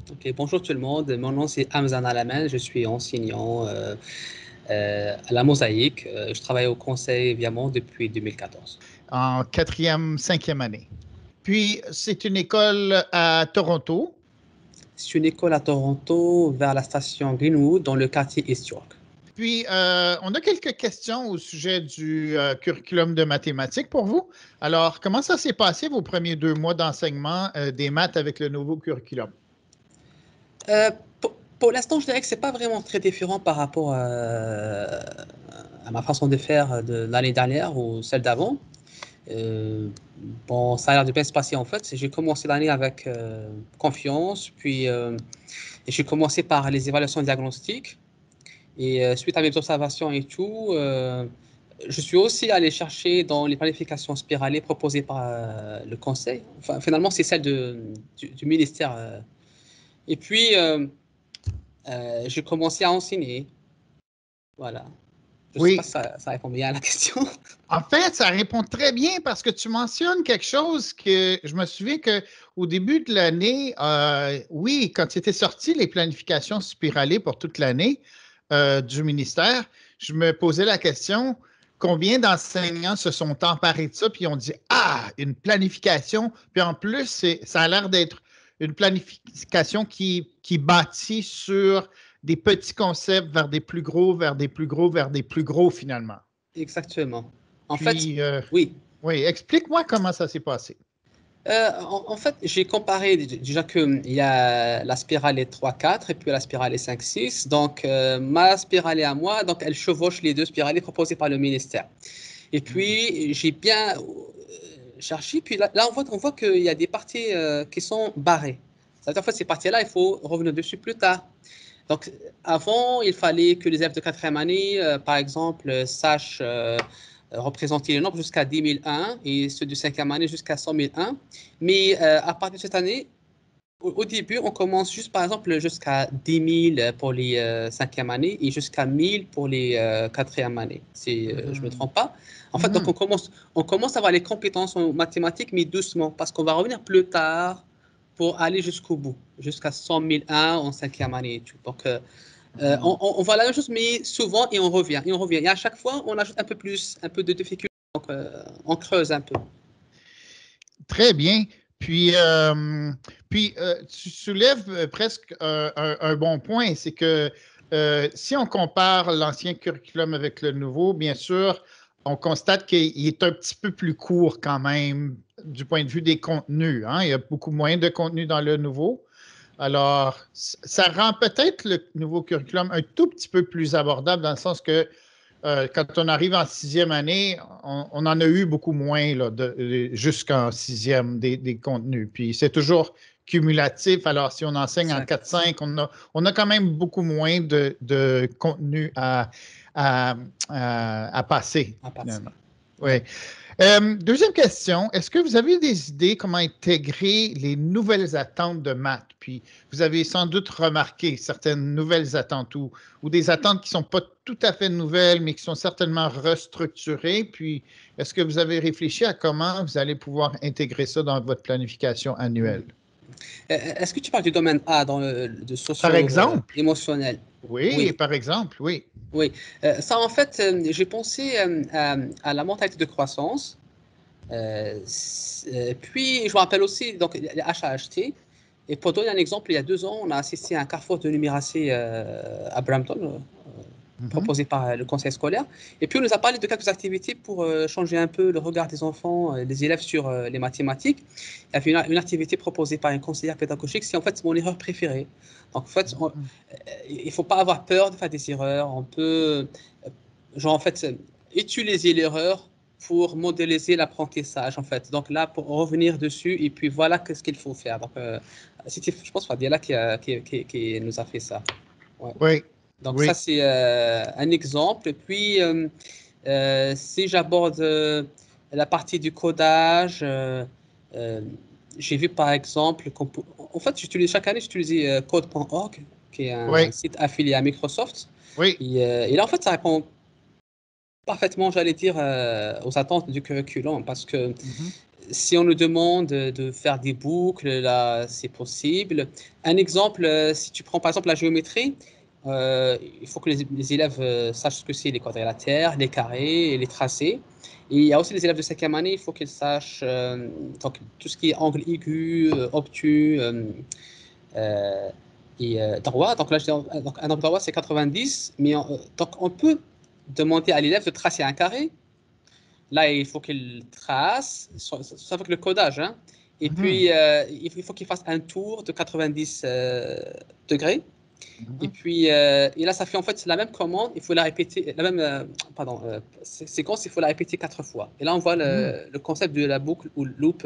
Ok, bonjour tout le monde. Mon nom c'est Hamzan Alamen. Je suis enseignant à la Mosaïque. Je travaille au Conseil Viamont depuis 2014. En quatrième, cinquième année. Puis, c'est une école à Toronto. C'est une école à Toronto vers la station Greenwood dans le quartier East York. Puis, on a quelques questions au sujet du curriculum de mathématiques pour vous. Alors, comment ça s'est passé vos premiers 2 mois d'enseignement des maths avec le nouveau curriculum? Euh, pour l'instant, je dirais que c'est pas vraiment très différent par rapport à ma façon de faire de l'année dernière ou celle d'avant. Euh, bon, ça a l'air de bien se passer en fait. J'ai commencé l'année avec confiance, puis j'ai commencé par les évaluations diagnostiques. Et suite à mes observations et tout, je suis aussi allé chercher dans les planifications spiralées proposées par le conseil. Enfin, finalement, c'est celle du ministère. Et puis, j'ai commencé à enseigner. Voilà. Je ne sais pas Oui. si ça répond bien à la question. En fait, ça répond très bien parce que tu mentionnes quelque chose que je me souviens qu'au début de l'année, oui, quand c'était sorti les planifications spiralées pour toute l'année du ministère, je me posais la question, combien d'enseignants se sont emparés de ça, puis ont dit, ah, une planification, puis en plus, ça a l'air d'être une planification qui bâtit sur des petits concepts vers des plus gros, vers des plus gros, vers des plus gros finalement. Exactement. En fait, Puis, oui. oui, explique-moi comment ça s'est passé. En fait, j'ai comparé déjà qu'il y a la spirale est 3-4 et puis la spirale est 5-6. Donc, ma spirale est à moi, donc elle chevauche les deux spirales proposées par le ministère. Et puis, j'ai bien cherché. Puis là, on voit qu'il y a des parties qui sont barrées. C'est-à-dire, en fait, ces parties-là, il faut revenir dessus plus tard. Donc, avant, il fallait que les élèves de quatrième année, par exemple, sachent représenter les nombres jusqu'à 10 001 et ceux de cinquième année jusqu'à 100 001. Mais à partir de cette année, au début, on commence juste, par exemple, jusqu'à 10 000 pour les cinquième année et jusqu'à 1000 pour les quatrième année, si je ne me trompe pas. En fait, donc Mhm. on commence à avoir les compétences en mathématiques, mais doucement, parce qu'on va revenir plus tard pour aller jusqu'au bout, jusqu'à 100 001 en cinquième année et tout. Donc, on voit la même chose, mais souvent, et on revient, et on revient. Et à chaque fois, on ajoute un peu plus, un peu de difficulté. Donc, on creuse un peu. Très bien. Puis, tu soulèves presque un bon point, c'est que si on compare l'ancien curriculum avec le nouveau, bien sûr, on constate qu'il est un petit peu plus court quand même du point de vue des contenus, hein. Il y a beaucoup moins de contenu dans le nouveau. Alors, ça rend peut-être le nouveau curriculum un tout petit peu plus abordable dans le sens que quand on arrive en sixième année, on en a eu beaucoup moins là, jusqu'en sixième des contenus. Puis c'est toujours cumulatif. Alors, si on enseigne en Exact. 4-5, on a quand même beaucoup moins de contenu à passer, À passer. finalement. Ouais. Oui. Deuxième question, est-ce que vous avez des idées comment intégrer les nouvelles attentes de maths? Puis vous avez sans doute remarqué certaines nouvelles attentes ou des attentes qui ne sont pas tout à fait nouvelles, mais qui sont certainement restructurées. Puis est-ce que vous avez réfléchi à comment vous allez pouvoir intégrer ça dans votre planification annuelle? Est-ce que tu parles du domaine A dans de Par exemple, socio-émotionnel? oui, Oui, par exemple, oui. oui. Ça, en fait, j'ai pensé à la mentalité de croissance. Puis, je me rappelle aussi donc, les HAHT. Et pour donner un exemple, il y a 2 ans, on a assisté à un carrefour de numéracée à Brampton, Mhm, proposé par le conseil scolaire. Et puis, on nous a parlé de quelques activités pour changer un peu le regard des enfants, des élèves sur les mathématiques. Il y avait une activité proposée par une conseillère pédagogique, c'est en fait mon erreur préférée. Donc, en fait, mhm, il ne faut pas avoir peur de faire des erreurs. On peut, genre, en fait, utiliser l'erreur pour modéliser l'apprentissage, en fait. Donc là, pour revenir dessus, et puis voilà ce qu'il faut faire. Donc, c'était, je pense, Fadila qui nous a fait ça. Ouais. oui, Donc ça, oui. c'est un exemple. Puis, si j'aborde la partie du codage, euh, j'ai vu par exemple en fait, chaque année, j'utilise code.org, qui est un Oui, site affilié à Microsoft. oui. Et là, en fait, ça répond parfaitement, j'allais dire, aux attentes du curriculum parce que Mhm. si on nous demande de faire des boucles, là, c'est possible. Un exemple, si tu prends par exemple la géométrie, il faut que les élèves sachent ce que c'est les quadrilatères, les carrés et les tracés. Et il y a aussi les élèves de cinquième année, il faut qu'ils sachent donc, tout ce qui est angle aigu, obtus euh, et droit. Donc là, donc, un angle droit, c'est 90, mais donc on peut demander à l'élève de tracer un carré. Là, il faut qu'il trace, ça avec le codage, hein. Et puis, il faut qu'il fasse un tour de 90 degrés. Et puis, et là, ça fait en fait la même commande, il faut la répéter, la même, pardon, séquence, il faut la répéter 4 fois. Et là, on voit le concept de la boucle ou loop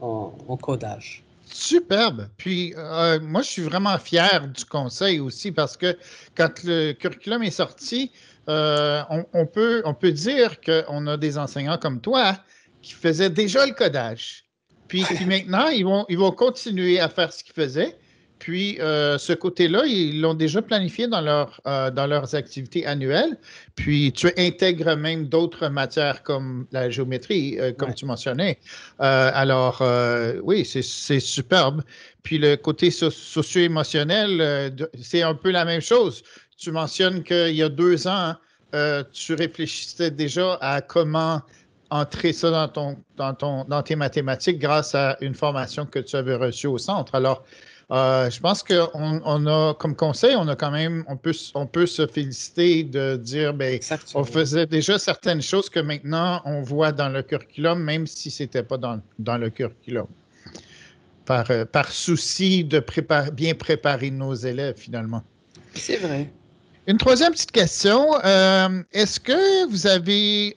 en codage. Superbe. Puis, moi, je suis vraiment fier du conseil aussi parce que quand le curriculum est sorti, on peut dire qu'on a des enseignants comme toi qui faisaient déjà le codage. Puis qui maintenant, ils vont continuer à faire ce qu'ils faisaient. Puis, ce côté-là, ils l'ont déjà planifié dans leurs activités annuelles. Puis, tu intègres même d'autres matières comme la géométrie, comme Ouais. tu mentionnais. Alors, oui, c'est superbe. Puis le côté socio-émotionnel, c'est un peu la même chose. Tu mentionnes qu'il y a 2 ans, tu réfléchissais déjà à comment entrer ça dans tes mathématiques grâce à une formation que tu avais reçue au centre. Alors, je pense qu'on a, comme conseil, on a quand même, on peut se féliciter de dire, ben, on Exactement. faisait déjà certaines choses que maintenant on voit dans le curriculum, même si ce n'était pas dans le curriculum, par souci de bien préparer nos élèves finalement. C'est vrai. Une troisième petite question. Est-ce que vous avez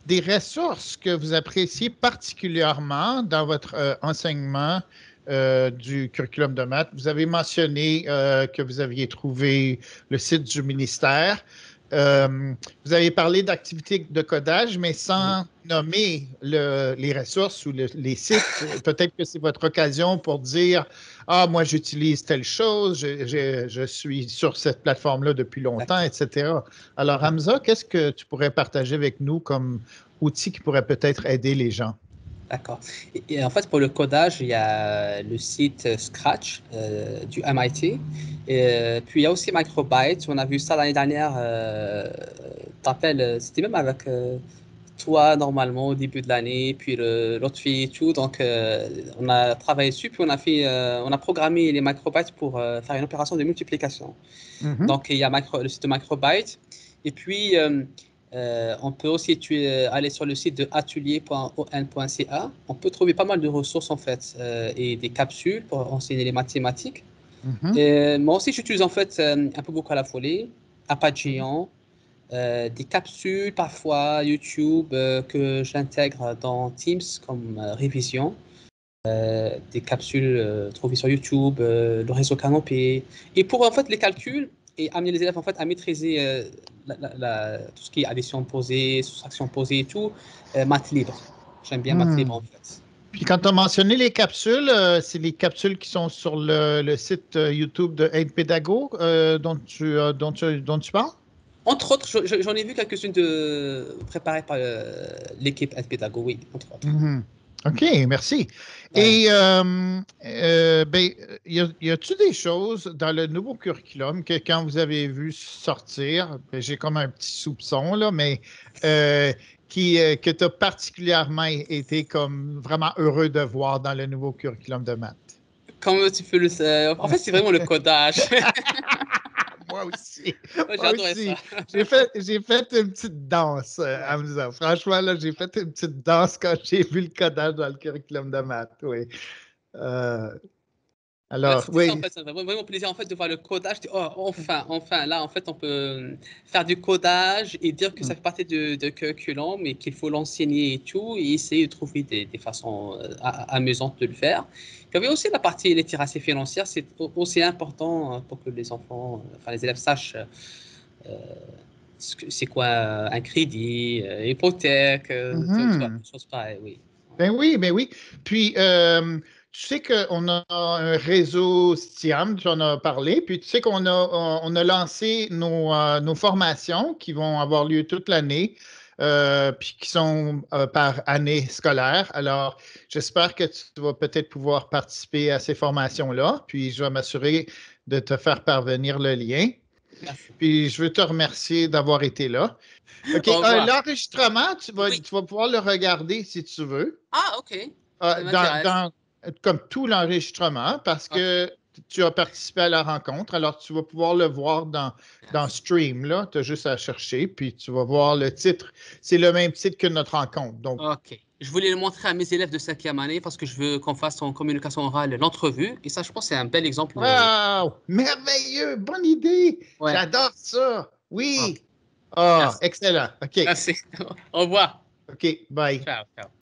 des ressources que vous appréciez particulièrement dans votre enseignement du curriculum de maths? Vous avez mentionné que vous aviez trouvé le site du ministère. Vous avez parlé d'activités de codage, mais sans nommer les ressources ou les sites. Peut-être que c'est votre occasion pour dire ah, moi, j'utilise telle chose, je suis sur cette plateforme-là depuis longtemps, D'accord. etc. Alors, Ouais. Hamza, qu'est-ce que tu pourrais partager avec nous comme outil qui pourrait peut-être aider les gens? D'accord. Et en fait, pour le codage, il y a le site Scratch du MIT. Et, puis, il y a aussi Microbyte. On a vu ça l'année dernière. C'était même avec toi, normalement, au début de l'année, puis l'autre fille et tout. Donc, on a travaillé dessus, puis on a programmé les Microbytes pour faire une opération de multiplication. Mhm. Donc, il y a le site de Microbyte. Et puis, on peut aussi aller sur le site de atelier.on.ca. On peut trouver pas mal de ressources, en fait, et des capsules pour enseigner les mathématiques. Mhm. Et moi aussi, j'utilise, en fait, un peu beaucoup à la folie, Apacheon, des capsules, parfois YouTube, que j'intègre dans Teams comme révision. Des capsules trouvées sur YouTube, le réseau Canopé. Et pour en fait les calculs et amener les élèves en fait à maîtriser tout ce qui est addition posée, soustraction posée et tout, maths libre. J'aime bien maths libre Hmm. en fait. Puis quand tu as mentionné les capsules, c'est les capsules qui sont sur le site YouTube de Aide Pédago dont tu parles? Entre autres, j'en ai vu quelques-unes préparées par l'équipe Pédago, oui, entre autres. Mhm. OK, merci. Voilà. Et ben, y a-tu des choses dans le nouveau curriculum que quand vous avez vu sortir, ben, j'ai comme un petit soupçon, là, mais euh, que tu as particulièrement été comme vraiment heureux de voir dans le nouveau curriculum de maths? Comment tu peux en fait, c'est vraiment le codage. Moi aussi. Moi, j'ai Moi adoré ça. aussi. J'ai fait une petite danse, Ouais. Hamza. Franchement, là, j'ai fait une petite danse quand j'ai vu le codage dans le curriculum de maths. Oui. Euh, Ouais, alors, c'était ça en oui. fait, ça me fait vraiment plaisir en fait de voir le codage. Oh, enfin, enfin, là en fait on peut faire du codage et dire que ça fait partie de curriculum et qu'il faut l'enseigner et tout et essayer de trouver des façons amusantes de le faire. Il y avait aussi la partie littératie financière, c'est aussi important pour que les enfants, enfin les élèves sachent c'est quoi un crédit, hypothèque, tu vois, Mhm. des choses pareilles, oui. Ben oui, ben oui. Puis, tu sais qu'on a un réseau STIAM, tu en as parlé, puis tu sais qu'on a lancé nos formations qui vont avoir lieu toute l'année. puis qui sont par année scolaire. Alors, j'espère que tu vas peut-être pouvoir participer à ces formations-là, puis je vais m'assurer de te faire parvenir le lien. Merci. Puis je veux te remercier d'avoir été là. OK, Au revoir. l'enregistrement, Oui. tu vas pouvoir le regarder si tu veux, Ah, ok. Ça dans, m'intéresse. comme tout l'enregistrement, parce Ok. que tu as participé à la rencontre. Alors, tu vas pouvoir le voir dans Merci. Stream, là. Tu as juste à chercher, puis tu vas voir le titre. C'est le même titre que notre rencontre. Donc, Ok. Je voulais le montrer à mes élèves de cinquième année parce que je veux qu'on fasse en communication orale l'entrevue. Et ça, je pense, c'est un bel exemple. wow! Merveilleux! Bonne idée! Ouais. J'adore ça! Ok. Oui! Ah, Merci. excellent. OK. Merci. Au revoir. OK, bye. Ciao. Ciao.